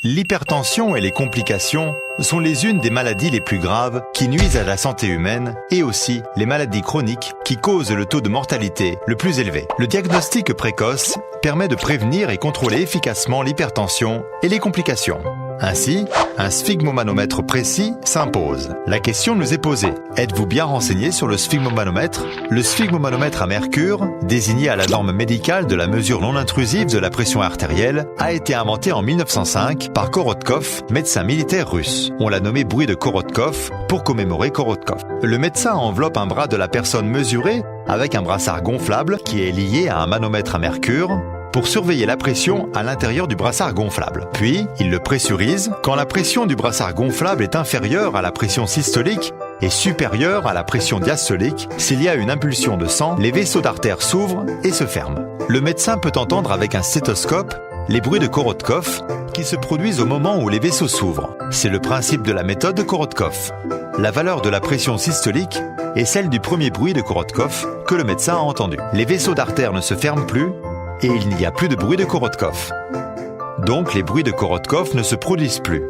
L'hypertension et les complications sont les unes des maladies les plus graves qui nuisent à la santé humaine et aussi les maladies chroniques qui causent le taux de mortalité le plus élevé. Le diagnostic précoce permet de prévenir et contrôler efficacement l'hypertension et les complications. Ainsi, un sphygmomanomètre précis s'impose. La question nous est posée. Êtes-vous bien renseigné sur le sphygmomanomètre? Le sphygmomanomètre à mercure, désigné à la norme médicale de la mesure non intrusive de la pression artérielle, a été inventé en 1905 par Korotkov, médecin militaire russe. On l'a nommé bruit de Korotkov pour commémorer Korotkov. Le médecin enveloppe un bras de la personne mesurée avec un brassard gonflable qui est lié à un manomètre à mercure pour surveiller la pression à l'intérieur du brassard gonflable. Puis, il le pressurise quand la pression du brassard gonflable est inférieure à la pression systolique et supérieure à la pression diastolique. S'il y a une impulsion de sang, les vaisseaux d'artère s'ouvrent et se ferment. Le médecin peut entendre avec un stéthoscope les bruits de Korotkov qui se produisent au moment où les vaisseaux s'ouvrent. C'est le principe de la méthode de Korotkov. La valeur de la pression systolique est celle du premier bruit de Korotkov que le médecin a entendu. Les vaisseaux d'artère ne se ferment plus et il n'y a plus de bruit de Korotkov. Donc les bruits de Korotkov ne se produisent plus.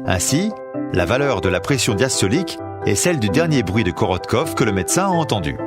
Ainsi, la valeur de la pression diastolique est celle du dernier bruit de Korotkov que le médecin a entendu.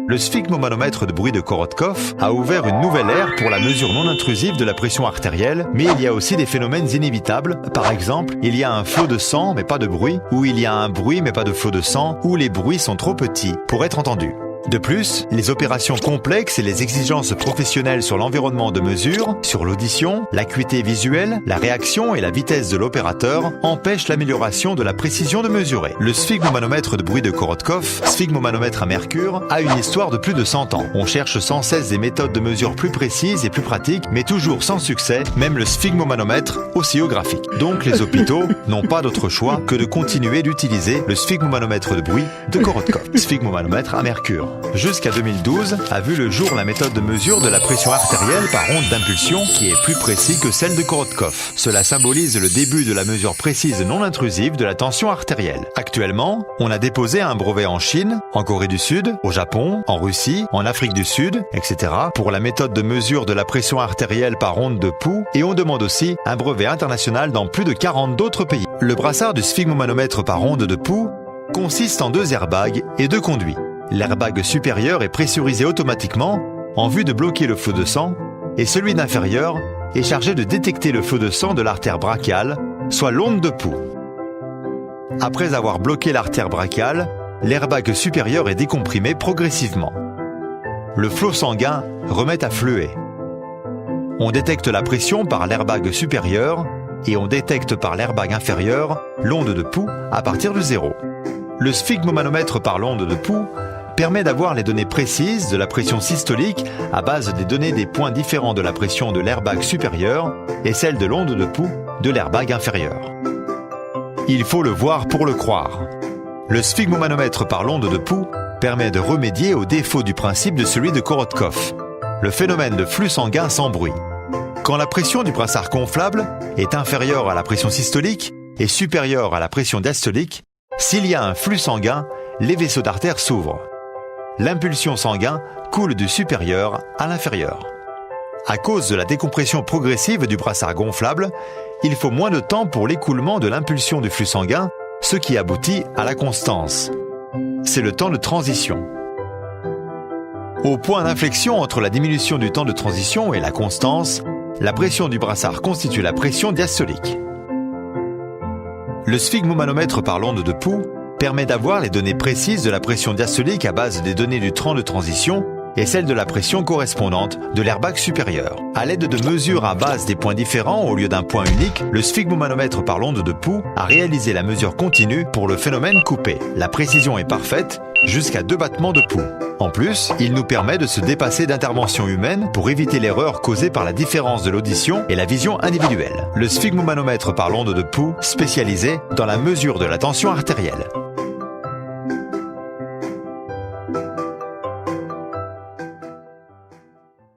Le sphygmomanomètre de bruit de Korotkov a ouvert une nouvelle ère pour la mesure non intrusive de la pression artérielle, mais il y a aussi des phénomènes inévitables. Par exemple, il y a un flot de sang mais pas de bruit, ou il y a un bruit mais pas de flot de sang, ou les bruits sont trop petits pour être entendus. De plus, les opérations complexes et les exigences professionnelles sur l'environnement de mesure, sur l'audition, l'acuité visuelle, la réaction et la vitesse de l'opérateur empêchent l'amélioration de la précision de mesurer. Le sphygmomanomètre de bruit de Korotkov, sphygmomanomètre à mercure, a une histoire de plus de 100 ans. On cherche sans cesse des méthodes de mesure plus précises et plus pratiques, mais toujours sans succès, même le sphygmomanomètre oscillographique. Donc les hôpitaux n'ont pas d'autre choix que de continuer d'utiliser le sphygmomanomètre de bruit de Korotkov, sphygmomanomètre à mercure. Jusqu'à 2012, a vu le jour la méthode de mesure de la pression artérielle par onde d'impulsion qui est plus précise que celle de Korotkov. Cela symbolise le début de la mesure précise non intrusive de la tension artérielle. Actuellement, on a déposé un brevet en Chine, en Corée du Sud, au Japon, en Russie, en Afrique du Sud, etc. pour la méthode de mesure de la pression artérielle par onde de pouls et on demande aussi un brevet international dans plus de 40 d'autres pays. Le brassard du sphygmomanomètre par onde de pouls consiste en 2 airbags et 2 conduits. L'airbag supérieur est pressurisé automatiquement en vue de bloquer le flot de sang et celui d'inférieur est chargé de détecter le flot de sang de l'artère brachiale, soit l'onde de pouls. Après avoir bloqué l'artère brachiale, l'airbag supérieur est décomprimé progressivement. Le flot sanguin remet à fluer. On détecte la pression par l'airbag supérieur et on détecte par l'airbag inférieur l'onde de pouls à partir de 0. Le sphygmomanomètre par l'onde de pouls permet d'avoir les données précises de la pression systolique à base des données des points différents de la pression de l'airbag supérieur et celle de l'onde de pouls de l'airbag inférieur. Il faut le voir pour le croire. Le sphygmomanomètre par l'onde de pouls permet de remédier au défaut du principe de celui de Korotkov, le phénomène de flux sanguin sans bruit. Quand la pression du brassard gonflable est inférieure à la pression systolique et supérieure à la pression diastolique, s'il y a un flux sanguin, les vaisseaux d'artère s'ouvrent. L'impulsion sanguine coule du supérieur à l'inférieur. À cause de la décompression progressive du brassard gonflable, il faut moins de temps pour l'écoulement de l'impulsion du flux sanguin, ce qui aboutit à la constance. C'est le temps de transition. Au point d'inflexion entre la diminution du temps de transition et la constance, la pression du brassard constitue la pression diastolique. Le sphygmomanomètre par l'onde de pouls permet d'avoir les données précises de la pression diastolique à base des données du temps de transition et celle de la pression correspondante de l'airbag supérieur. À l'aide de mesures à base des points différents au lieu d'un point unique, le sphygmomanomètre par l'onde de pouls a réalisé la mesure continue pour le phénomène coupé. La précision est parfaite, jusqu'à 2 battements de pouls. En plus, il nous permet de se dépasser d'interventions humaines pour éviter l'erreur causée par la différence de l'audition et la vision individuelle. Le sphygmomanomètre par l'onde de pouls spécialisé dans la mesure de la tension artérielle.